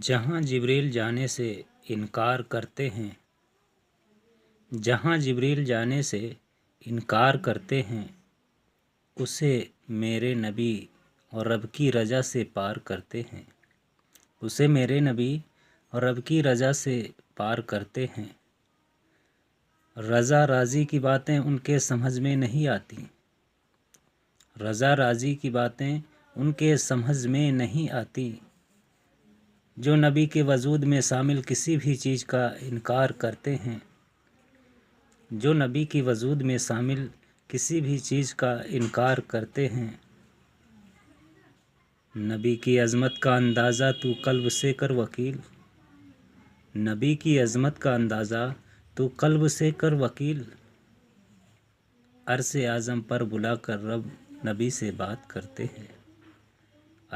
جہاں جبریل جانے سے انکار کرتے ہیں، جہاں جبریل جانے سے انکار کرتے ہیں، اسے میرے نبی اور رب کی رضا سے پار کرتے ہیں، اسے میرے نبی اور رب کی رضا سے پار کرتے ہیں۔ رضا راضی کی باتیں ان کے سمجھ میں نہیں آتی، رضا راضی کی باتیں ان کے سمجھ میں نہیں آتی۔ جو نبی کے وجود میں شامل کسی بھی چیز کا انکار کرتے ہیں، جو نبی کی وجود میں شامل کسی بھی چیز کا انکار کرتے ہیں، نبی کی عظمت کا اندازہ تو قلب سے کر وکیل، نبی کی عظمت کا اندازہ تو قلب سے کر وکیل۔ عرش اعظم پر بلا کر رب نبی سے بات کرتے ہیں۔